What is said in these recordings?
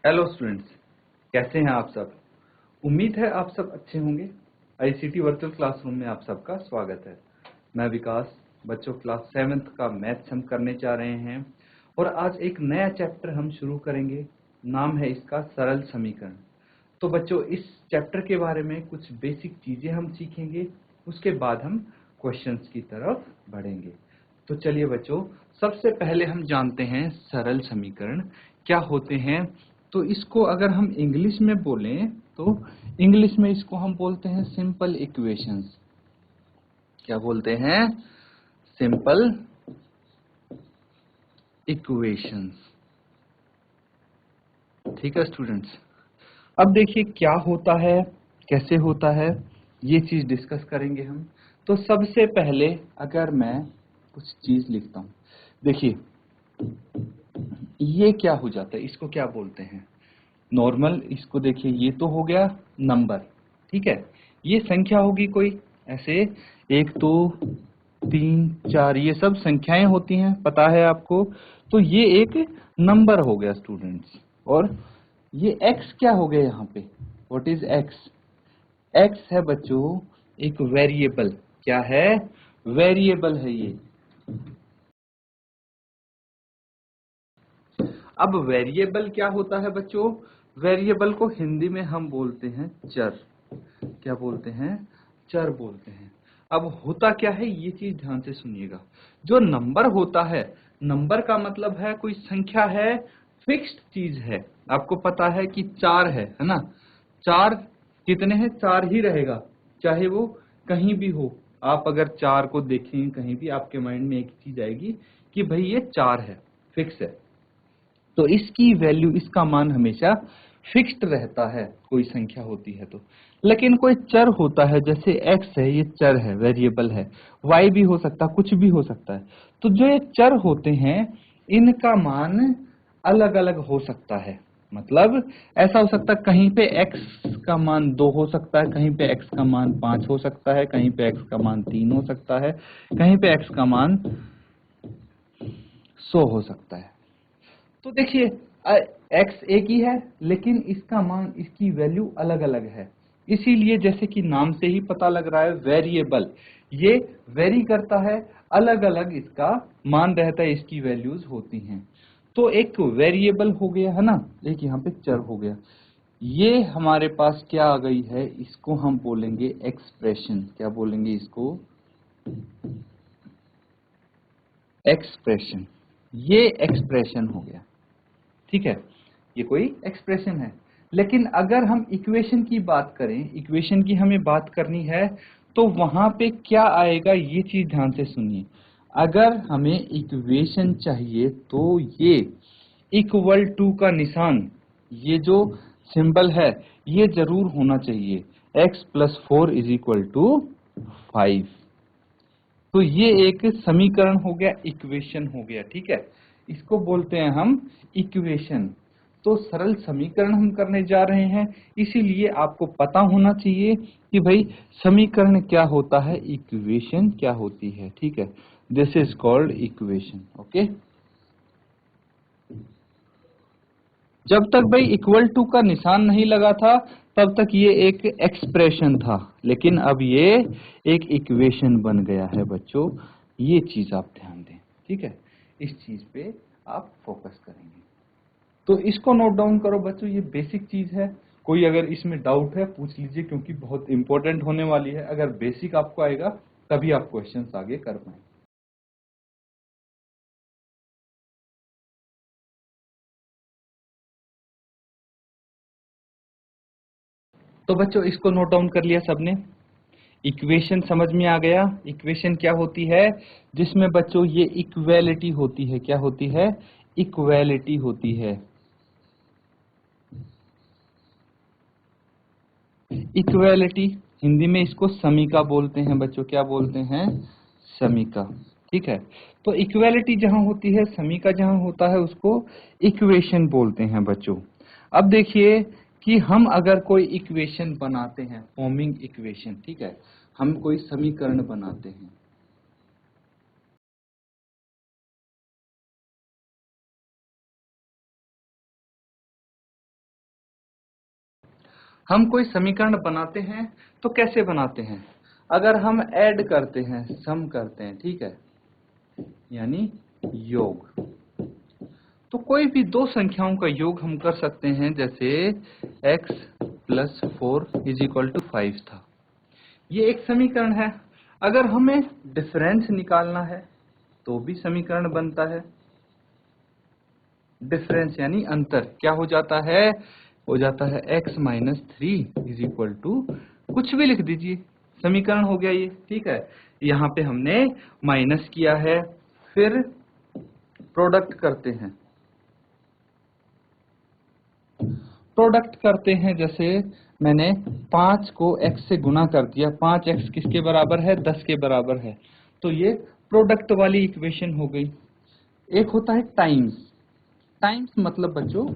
Hello students, कैसे हैं आप सब। उम्मीद है आप सब अच्छे होंगे। आईसीटी वर्चुअल क्लासरूम में आप सबका स्वागत है। मैं विकास, बच्चों क्लास 7th का मैथ्स हम करने जा रहे हैं और आज एक नया चैप्टर हम शुरू करेंगे। नाम है इसका सरल समीकरण। तो बच्चों, इस चैप्टर के बारे में कुछ बेसिक चीजें हम सीखेंगे, उसके बाद हम क्वेश्चंस की तरफ बढ़ेंगे। तो चलिए बच्चों, सबसे पहले हम जानते हैं सरल समीकरण क्या होते हैं। तो इसको अगर हम इंग्लिश में बोलें तो इंग्लिश में इसको हम बोलते हैं सिंपल इक्वेशंस। क्या बोलते हैं? Simple equations. ठीक है स्टूडेंट्स। अब देखिए क्या होता है, कैसे होता है, ये चीज डिस्कस करेंगे हम। तो सबसे पहले अगर मैं कुछ चीज लिखता हूं, देखिए ये क्या हो जाता है, इसको क्या बोलते हैं? नॉर्मल। इसको देखिए, ये तो हो गया नंबर, ठीक है। ये संख्या होगी कोई, ऐसे 1 2 3 4, ये सब संख्याएं होती हैं, पता है आपको। तो ये एक नंबर हो गया स्टूडेंट्स। और ये x क्या हो गया यहाँ पे? What is x? x है बच्चों एक वेरिएबल। क्या है? वेरिएबल है ये। अब वेरिएबल क्या होता है बच्चों? वेरिएबल को हिंदी में हम बोलते हैं चर। क्या बोलते हैं? चर बोलते हैं। अब होता क्या है, ये चीज ध्यान से सुनिएगा। जो नंबर होता है, नंबर का मतलब है कोई संख्या है, फिक्स्ड चीज है। आपको पता है कि 4 है ना। 4 कितने हैं? 4 ही रहेगा, चाहे वो कहीं भी हो। आप अगर 4 को देखें कहीं भी, आपके माइंड में एक चीज आएगी कि भाई ये 4 है, फिक्स है। तो इसकी वैल्यू, इसका मान हमेशा फिक्स्ड रहता है, कोई संख्या होती है तो। लेकिन कोई चर होता है, जैसे x है, ये चर है, वेरिएबल है। y भी हो सकता है, कुछ भी हो सकता है। तो जो ये चर होते हैं, इनका मान अलग अलग हो सकता है। मतलब ऐसा हो सकता है, कहीं पे x का मान 2 हो सकता है, कहीं पे x का मान 5 हो सकता है, कहीं पे x का मान 3 हो सकता है, कहीं पे x का मान 100 हो सकता है। तो देखिए x एक ही है, लेकिन इसका मान, इसकी वैल्यू अलग अलग है। इसीलिए जैसे कि नाम से ही पता लग रहा है, वेरिएबल, ये वेरी करता है, अलग अलग इसका मान रहता है, इसकी वैल्यूज होती हैं। तो एक वेरिएबल हो गया है ना, एक यहाँ पे चर हो गया। ये हमारे पास क्या आ गई है, इसको हम बोलेंगे एक्सप्रेशन। क्या बोलेंगे इसको? एक्सप्रेशन। ये एक्सप्रेशन हो गया, ठीक है। ये कोई एक्सप्रेशन है। लेकिन अगर हम इक्वेशन की बात करें, इक्वेशन की हमें बात करनी है, तो वहां पे क्या आएगा, ये चीज ध्यान से सुनिए। अगर हमें इक्वेशन चाहिए तो ये इक्वल टू का निशान, ये जो सिंबल है, ये जरूर होना चाहिए। x + 4 = 5। तो ये एक समीकरण हो गया, इक्वेशन हो गया, ठीक है। इसको बोलते हैं हम इक्वेशन। तो सरल समीकरण हम करने जा रहे हैं, इसीलिए आपको पता होना चाहिए कि भाई समीकरण क्या होता है, इक्वेशन क्या होती है, ठीक है। This is called equation, okay. जब तक भाई इक्वल टू का निशान नहीं लगा था, तब तक ये एक एक्सप्रेशन था, लेकिन अब ये एक इक्वेशन बन गया है बच्चों। ये चीज आप ध्यान दें, ठीक है। इस चीज पे आप फोकस करेंगे। तो इसको नोट डाउन करो बच्चों, ये बेसिक चीज है। कोई अगर इसमें डाउट है पूछ लीजिए, क्योंकि बहुत इंपॉर्टेंट होने वाली है। अगर बेसिक आपको आएगा तभी आप क्वेश्चंस आगे कर पाएंगे। तो बच्चों, इसको नोट डाउन कर लिया सबने? इक्वेशन समझ में आ गया? इक्वेशन क्या होती है? जिसमें बच्चों ये इक्वेलिटी होती है। क्या होती है? इक्वेलिटी होती है। इक्वेलिटी, हिंदी में इसको समीका बोलते हैं बच्चों। क्या बोलते हैं? समीका, ठीक है। तो इक्वेलिटी जहां होती है, समीका जहां होता है, उसको इक्वेशन बोलते हैं बच्चों। अब देखिए कि हम अगर कोई इक्वेशन बनाते हैं, फॉर्मिंग इक्वेशन, ठीक है, हम कोई समीकरण बनाते हैं। हम कोई समीकरण बनाते हैं तो कैसे बनाते हैं? अगर हम ऐड करते हैं, सम करते हैं, ठीक है, यानी योग, तो कोई भी दो संख्याओं का योग हम कर सकते हैं। जैसे x plus 4 is equal to 5 था, ये एक समीकरण है। अगर हमें डिफरेंस निकालना है तो भी समीकरण बनता है। डिफरेंस यानी अंतर क्या हो जाता है? हो जाता है x minus 3 is equal to कुछ भी लिख दीजिए, समीकरण हो गया ये, ठीक है। यहाँ पे हमने माइनस किया है, फिर प्रोडक्ट करते हैं। प्रोडक्ट करते हैं, जैसे मैंने 5 को x से गुना कर दिया, 5x किसके बराबर है? 10 के बराबर है, तो ये प्रोडक्ट वाली इक्वेशन हो गई। एक होता है टाइम्स। टाइम्स मतलब बच्चों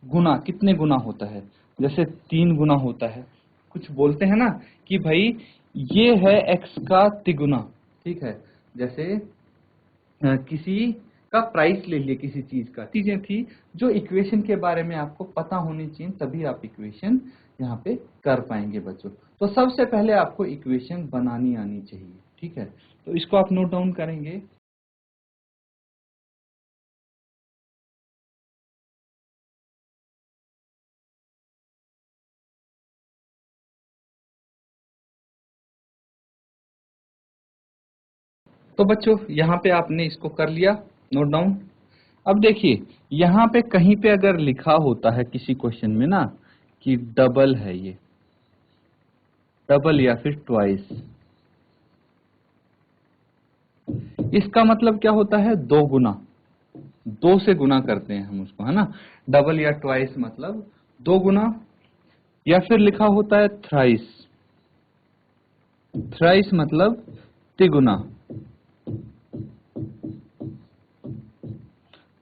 गुना, कितने गुना होता है? जैसे 3 गुना होता है। कुछ बोलते हैं ना कि भाई ये है x का तिगुना, ठीक है। जैसे किसी का प्राइस ले लिए, किसी चीज का, चीजें थी जो इक्वेशन के बारे में आपको पता होनी चाहिए, तभी आप इक्वेशन यहाँ पे कर पाएंगे बच्चों। तो सबसे पहले आपको इक्वेशन बनानी आनी चाहिए, ठीक है। तो इसको आप नोट डाउन करेंगे। तो बच्चों यहाँ पे आपने इसको कर लिया नोट डाउन। अब देखिए यहाँ पे कहीं पे अगर लिखा होता है किसी क्वेश्चन में ना कि डबल है, ये डबल या फिर ट्वाइस, इसका मतलब क्या होता है? दो गुना, दो से गुना करते हैं हम उसको, है ना। डबल या ट्वाइस मतलब दो गुना। या फिर लिखा होता है थ्राइस, थ्राइस मतलब तिगुना।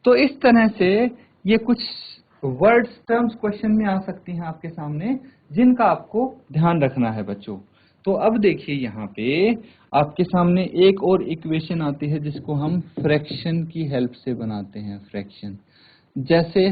तो इस तरह से ये कुछ वर्ड्स, टर्म्स क्वेश्चन में आ सकती हैं आपके सामने, जिनका आपको ध्यान रखना है बच्चों। तो अब देखिए यहाँ पे आपके सामने एक और इक्वेशन आती है जिसको हम फ्रैक्शन की हेल्प से बनाते हैं। फ्रैक्शन जैसे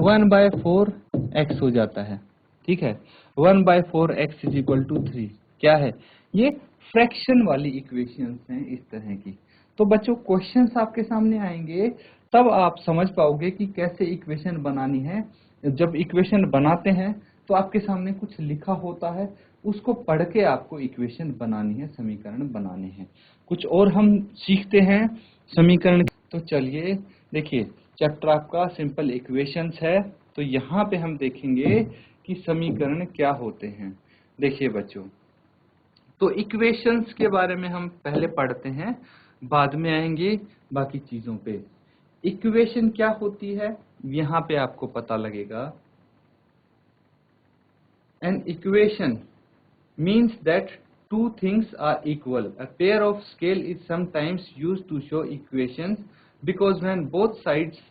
1/4 x हो जाता है, ठीक है। 1/4 x इज इक्वल टू 3 क्या है? ये फ्रैक्शन वाली इक्वेशंस हैं इस तरह की। तो बच्चों क्वेश्चंस आपके सामने आएंगे तब आप समझ पाओगे कि कैसे इक्वेशन बनानी है। जब इक्वेशन बनाते हैं तो आपके सामने कुछ लिखा होता है, उसको पढ़ के आपको इक्वेशन बनानी है, समीकरण बनाने हैं। कुछ और हम सीखते हैं समीकरण। तो चलिए देखिए, चैप्टर आपका सिंपल इक्वेशंस है, तो यहाँ पे हम देखेंगे कि समीकरण क्या होते हैं। देखिए बच्चों, तो इक्वेशंस के बारे में हम पहले पढ़ते हैं, बाद में आएंगे बाकी चीजों पे। इक्वेशन क्या होती है यहाँ पे आपको पता लगेगा। An equation means that two things are equal. A pair of scale is sometimes used to show equations because when both sides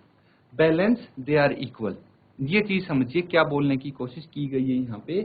balance they are equal. ये चीज समझिए क्या बोलने की कोशिश की गई है यहाँ पे,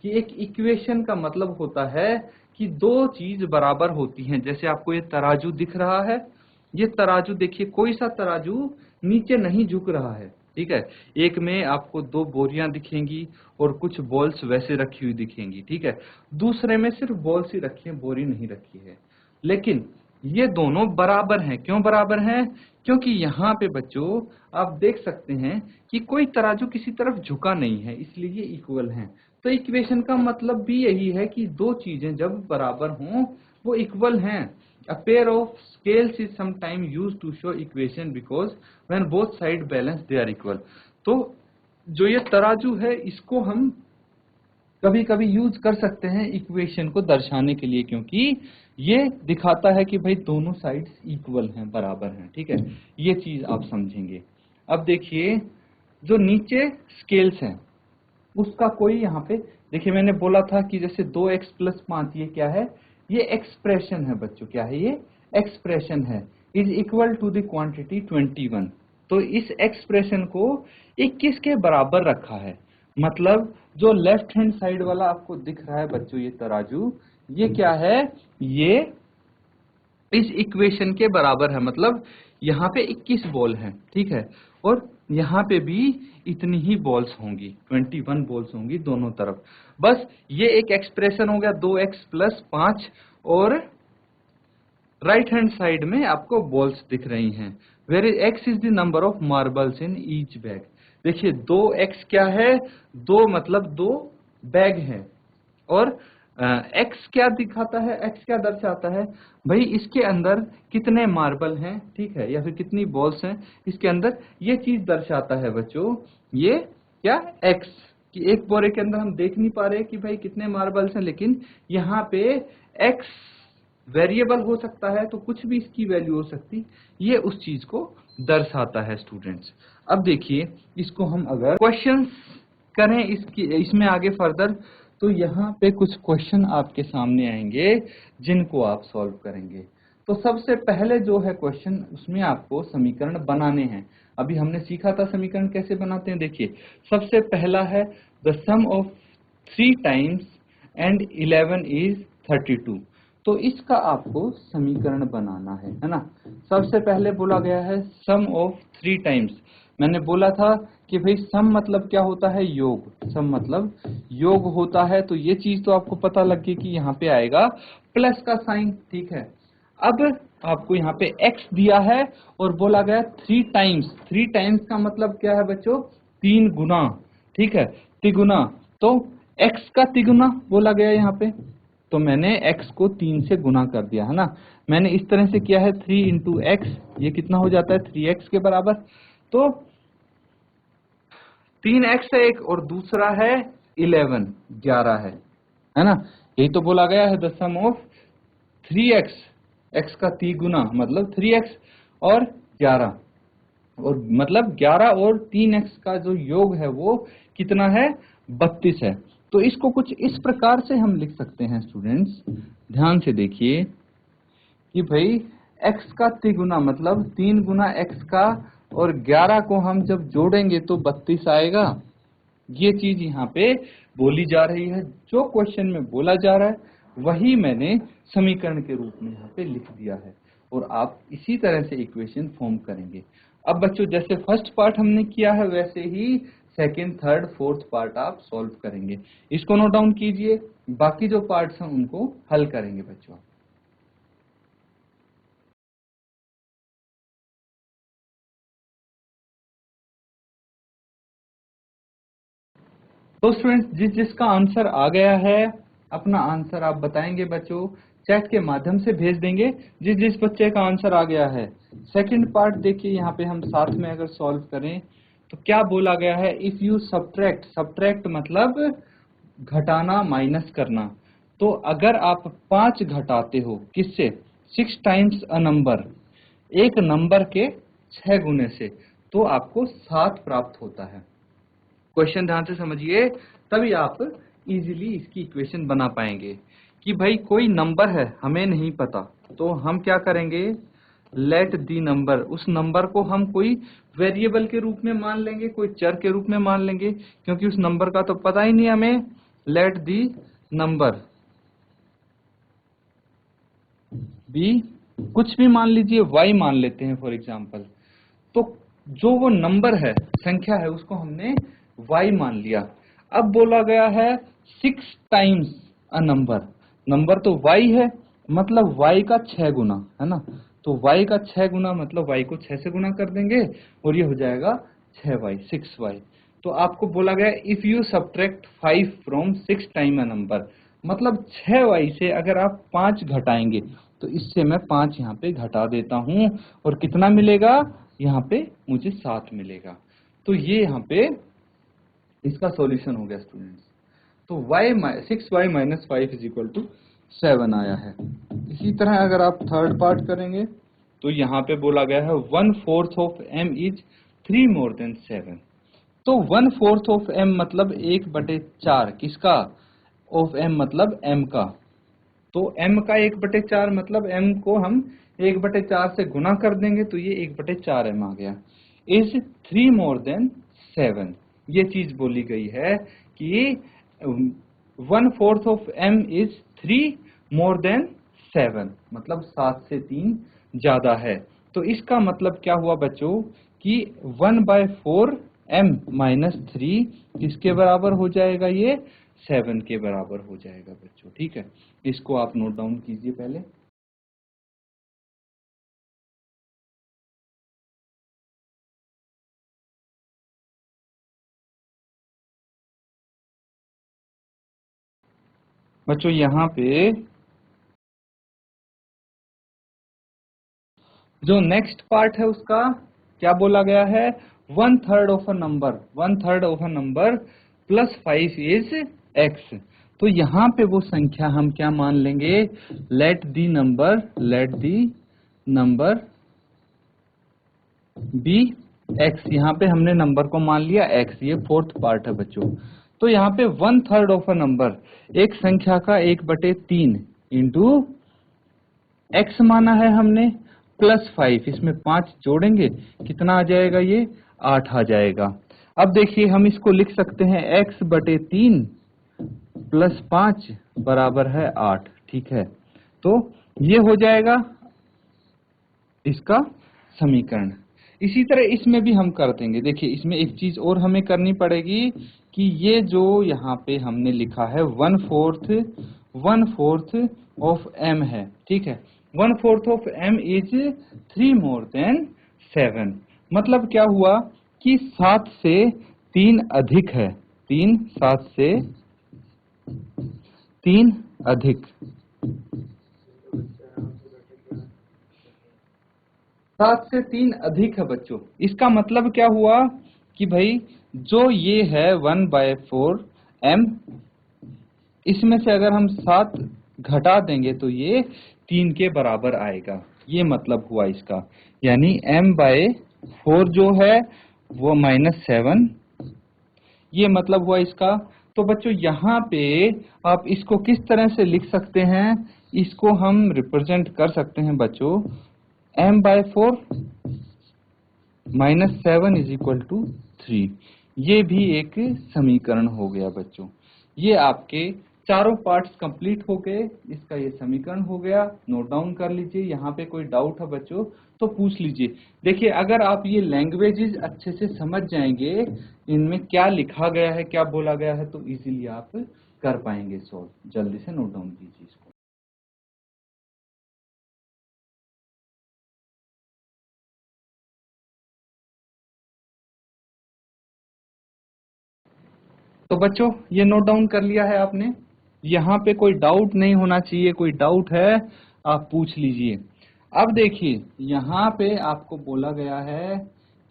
कि एक इक्वेशन का मतलब होता है कि दो चीज बराबर होती हैं। जैसे आपको ये तराजू दिख रहा है, ये तराजू देखिए, कोई सा तराजू नीचे नहीं झुक रहा है, ठीक है। एक में आपको दो बोरियां दिखेंगी और कुछ बॉल्स वैसे रखी हुई दिखेंगी, ठीक है। दूसरे में सिर्फ बॉल्स ही रखी है, बोरी नहीं रखी है। लेकिन ये दोनों बराबर हैं। क्यों बराबर हैं? क्योंकि यहाँ पे बच्चों आप देख सकते हैं कि कोई तराजू किसी तरफ झुका नहीं है, इसलिए ये इक्वल हैं। तो इक्वेशन का मतलब भी यही है कि दो चीजें जब बराबर हों वो इक्वल हैं। A pair of scales is sometimes used to show equation because when both side balance they are equal. तो जो ये तराजू है इसको हम कभी कभी यूज कर सकते हैं इक्वेशन को दर्शाने के लिए, क्योंकि ये दिखाता है कि भाई दोनों साइड्स इक्वल हैं, बराबर हैं, ठीक है। ये चीज आप समझेंगे। अब देखिए जो नीचे स्केल्स हैं उसका कोई यहाँ पे देखिए, मैंने बोला था कि जैसे 2x प्लस 5 ये क्या है? ये एक्सप्रेशन है बच्चों। क्या है ये? एक्सप्रेशन है। Is equal to the quantity 21। तो इस एक्सप्रेशन को 21 के बराबर रखा है। मतलब जो लेफ्ट हैंड साइड वाला आपको दिख रहा है बच्चों, ये तराजू, ये क्या है? ये इस इक्वेशन के बराबर है। मतलब यहाँ पे 21 बॉल हैं, ठीक है, और यहाँ पे भी इतनी ही बॉल्स होंगी, 21 बॉल्स होंगी दोनों तरफ। बस ये एक एक्सप्रेशन हो गया 2x प्लस 5, और राइट हैंड साइड में आपको बॉल्स दिख रही हैं। Where is x is the number of marbles in each bag. देखिए 2x क्या है, 2 मतलब 2 बैग हैं, और x क्या दिखाता है, x क्या दर्शाता है भाई, इसके अंदर कितने मार्बल हैं, ठीक है, या फिर कितनी बॉल्स हैं इसके अंदर, ये चीज दर्शाता है बच्चों। ये क्या x, कि एक बोरे के अंदर हम देख नहीं पा रहे कि भाई कितने मार्बल्स हैं, लेकिन यहाँ पे x वेरिएबल हो सकता है, तो कुछ भी इसकी वैल्यू हो सकती, ये उस चीज को दर्शाता है स्टूडेंट्स। अब देखिए इसको हम अगर क्वेश्चंस करें इसमें आगे फर्दर, तो यहाँ पे कुछ क्वेश्चन आपके सामने आएंगे जिनको आप सॉल्व करेंगे। तो सबसे पहले जो है क्वेश्चन, उसमें आपको समीकरण बनाने हैं। अभी हमने सीखा था समीकरण कैसे बनाते हैं। देखिए सबसे पहला है the sum of 3 times and 11 is 32। तो इसका आपको समीकरण बनाना है ना। सबसे पहले बोला गया है सम ऑफ 3 टाइम्स। मैंने बोला था कि भाई सम मतलब क्या होता है, योग, सम मतलब योग होता है। तो ये चीज तो आपको पता लग गई कि यहाँ पे आएगा प्लस का साइन, ठीक है। अब आपको यहाँ पे x दिया है और बोला गया 3 टाइम्स। 3 टाइम्स का मतलब क्या है बच्चों, 3 गुना, ठीक है, तिगुना। तो x का तिगुना बोला गया यहाँ पे, तो मैंने x को 3 से गुना कर दिया है ना। मैंने इस तरह से किया है 3 इंटू एक्स, ये कितना हो जाता है 3x के बराबर। तो 3x है एक, और दूसरा है 11 है ना। यही तो बोला गया है the sum of 3x, x का 3 गुना मतलब 3x और 11, और मतलब 11 और 3x का जो योग है वो कितना है, 32 है। तो इसको कुछ इस प्रकार से हम लिख सकते हैं स्टूडेंट्स, ध्यान से देखिए कि भाई x का तिगुना मतलब 3 गुना x का, और 11 को हम जब जोड़ेंगे तो 32 आएगा। ये चीज यहाँ पे बोली जा रही है, जो क्वेश्चन में बोला जा रहा है वही मैंने समीकरण के रूप में यहाँ पे लिख दिया है, और आप इसी तरह से इक्वेशन फॉर्म करेंगे। अब बच्चों जैसे फर्स्ट पार्ट हमने किया है वैसे ही सेकंड, थर्ड, फोर्थ पार्ट आप सॉल्व करेंगे। इसको नोट डाउन कीजिए, बाकी जो पार्ट्स हैं उनको हल करेंगे बच्चों। तो स्टूडेंट्स जिसका आंसर आ गया है, अपना आंसर आप बताएंगे बच्चों, चैट के माध्यम से भेज देंगे जिस बच्चे का आंसर आ गया है। सेकंड पार्ट देखिए, यहाँ पे हम साथ में अगर सॉल्व करें तो क्या बोला गया है, इफ यू सब्ट्रैक्ट, सब्ट्रैक्ट मतलब घटाना, माइनस करना। तो अगर आप 5 घटाते हो किससे, 6 टाइम्स अ नंबर, एक नंबर के 6 गुने से, तो आपको 7 प्राप्त होता है। क्वेश्चन ध्यान से समझिए, तभी आप इजीली इसकी इक्वेशन बना पाएंगे। कि भाई कोई नंबर है, हमें नहीं पता, तो हम क्या करेंगे, लेट दी नंबर, उस नंबर को हम कोई वेरिएबल के रूप में मान लेंगे, कोई चर के रूप में मान लेंगे, क्योंकि उस नंबर का तो पता ही नहीं हमें। लेट दी नंबर बी, कुछ भी मान लीजिए, y मान लेते हैं फॉर एग्जाम्पल। तो जो वो नंबर है, संख्या है, उसको हमने y मान लिया। अब बोला गया है 6 टाइम्स अ नंबर, नंबर तो y है, मतलब y का 6 गुना है ना। तो y का 6 गुना मतलब y को 6 से गुना कर देंगे, और ये हो जाएगा 6y, 6y। तो आपको बोला गया if you subtract 5 from 6 time a number, मतलब 6y से अगर आप 5 घटाएंगे, तो इससे मैं 5 यहाँ पे घटा देता हूँ, और कितना मिलेगा, यहाँ पे मुझे 7 मिलेगा। तो ये यहाँ पे इसका सॉल्यूशन हो गया स्टूडेंट्स। तो 6y minus 5 is equal to 7 आया है। इसी तरह अगर आप थर्ड पार्ट करेंगे तो यहाँ पे बोला गया है 1/4 of m is 3 more than 7। तो 1/4 ऑफ m मतलब 1/4 किसका, ऑफ m मतलब m का। तो m का 1/4 मतलब m को हम 1/4 से गुना कर देंगे, तो ये 1/4 m आ गया। इज 3 मोर देन 7, ये चीज बोली गई है कि 1/4 of m is 3 more than 7, मतलब 7 से 3 ज्यादा है। तो इसका मतलब क्या हुआ बच्चों कि 1/4 m माइनस 3 किसके बराबर हो जाएगा, ये 7 के बराबर हो जाएगा बच्चों। ठीक है, इसको आप नोट डाउन कीजिए पहले। बच्चों यहाँ पे जो नेक्स्ट पार्ट है उसका क्या बोला गया है, 1/3 of a number, 1/3 of a number plus 5 is x। तो यहाँ पे वो संख्या हम क्या मान लेंगे, let the number be x। यहाँ पे हमने नंबर को मान लिया x, ये फोर्थ पार्ट है बच्चों। तो यहाँ पे 1/3 ऑफ अ नंबर, एक संख्या का 1/3 इंटू x माना है हमने, प्लस 5, इसमें 5 जोड़ेंगे कितना आ जाएगा, ये 8 आ जाएगा। अब देखिए हम इसको लिख सकते हैं x/3 प्लस 5 बराबर है 8। ठीक है, तो ये हो जाएगा इसका समीकरण। इसी तरह इसमें भी हम कर देंगे। देखिए इसमें एक चीज और हमें करनी पड़ेगी कि ये जो यहाँ पे हमने लिखा है 1/4 ऑफ m है। ठीक है, 1/4 of m is 3 more than 7। मतलब क्या हुआ कि 7 से 3 अधिक है, 7 से 3 अधिक, 7 से 3 अधिक है बच्चों। इसका मतलब क्या हुआ कि भाई जो ये है 1/4 m, इसमें से अगर हम 7 घटा देंगे तो ये 3 के बराबर आएगा। ये मतलब हुआ इसका, यानी m/4 जो है वो -7, ये मतलब हुआ इसका। तो बच्चों यहाँ पे आप इसको किस तरह से लिख सकते हैं, इसको हम रिप्रेजेंट कर सकते हैं बच्चों, m/4 -7 = 3। ये भी एक समीकरण हो गया बच्चों। ये आपके चारों पार्ट्स कंप्लीट हो गए, इसका ये समीकरण हो गया। नोट डाउन कर लीजिए। यहाँ पे कोई डाउट है बच्चों तो पूछ लीजिए। देखिए अगर आप ये लैंग्वेजेस अच्छे से समझ जाएंगे, इनमें क्या लिखा गया है, क्या बोला गया है, तो इजीली आप कर पाएंगे सॉल्व। जल्दी से नोट डाउन कीजिए इसको। तो बच्चों ये नोट डाउन कर लिया है आपने। यहाँ पे कोई डाउट नहीं होना चाहिए, कोई डाउट है आप पूछ लीजिए। अब देखिए यहाँ पे आपको बोला गया है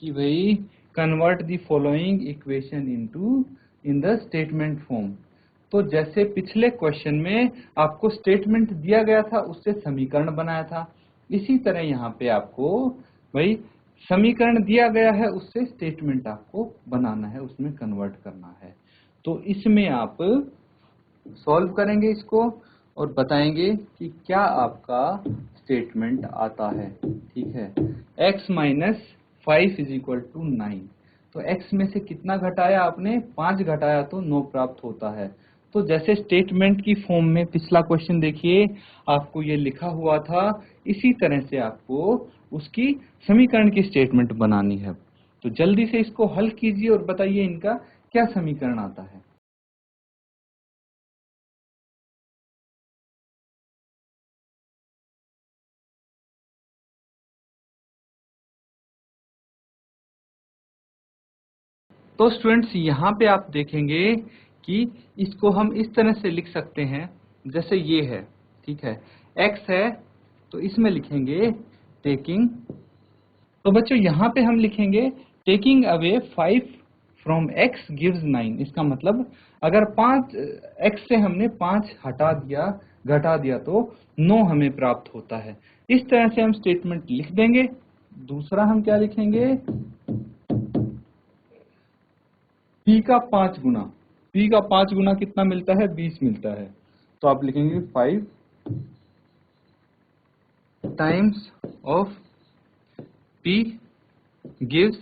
कि भाई convert the following equation into in the statement form. तो जैसे पिछले क्वेश्चन में आपको स्टेटमेंट दिया गया था, उससे समीकरण बनाया था, इसी तरह यहाँ पे आपको भाई समीकरण दिया गया है, उससे स्टेटमेंट आपको बनाना है, उसमें कन्वर्ट करना है। तो इसमें आप सॉल्व करेंगे इसको और बताएंगे कि क्या आपका स्टेटमेंट आता है। ठीक है, x - 5 = 9। तो x में से कितना घटाया आपने, 5 घटाया तो 9 प्राप्त होता है। तो जैसे स्टेटमेंट की फॉर्म में पिछला क्वेश्चन देखिए आपको ये लिखा हुआ था, इसी तरह से आपको उसकी समीकरण की स्टेटमेंट बनानी है। तो जल्दी से इसको हल कीजिए और बताइए इनका क्या समीकरण आता है। तो स्टूडेंट्स यहाँ पे आप देखेंगे कि इसको हम इस तरह से लिख सकते हैं, जैसे ये है। ठीक है, x है तो इसमें लिखेंगे टेकिंग। तो बच्चों यहाँ पे हम लिखेंगे taking away 5 from x gives 9। इसका मतलब अगर 5 x से हमने 5 हटा दिया, घटा दिया तो 9 हमें प्राप्त होता है। इस तरह से हम स्टेटमेंट लिख देंगे। दूसरा हम क्या लिखेंगे, p का 5 गुना, p का 5 गुना कितना मिलता है, 20 मिलता है। तो आप लिखेंगे 5 टाइम्स ऑफ p गिव्स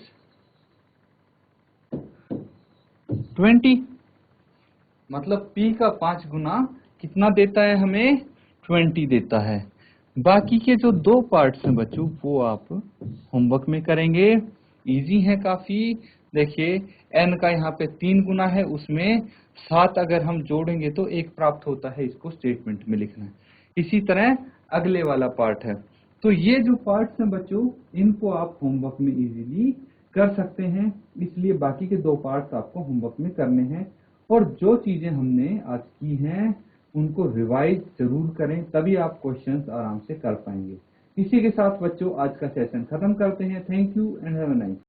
20। मतलब p का 5 गुना कितना देता है हमें, 20 देता है। बाकी के जो 2 पार्ट्स हैं बच्चों वो आप होमवर्क में करेंगे। इजी है काफी। देखिए n का यहाँ पे 3 गुना है, उसमें 7 अगर हम जोड़ेंगे तो 1 प्राप्त होता है, इसको स्टेटमेंट में लिखना है। इसी तरह अगले वाला पार्ट है। तो ये जो पार्ट्स हैं बच्चों इनको आप होमवर्क में इजीली कर सकते हैं, इसलिए बाकी के 2 पार्ट्स आपको होमवर्क में करने हैं। और जो चीजें हमने आज की हैं उनको रिवाइज जरूर करें, तभी आप क्वेश्चंस आराम से कर पाएंगे। इसी के साथ बच्चों आज का सेशन खत्म करते हैं। Thank you and have a nice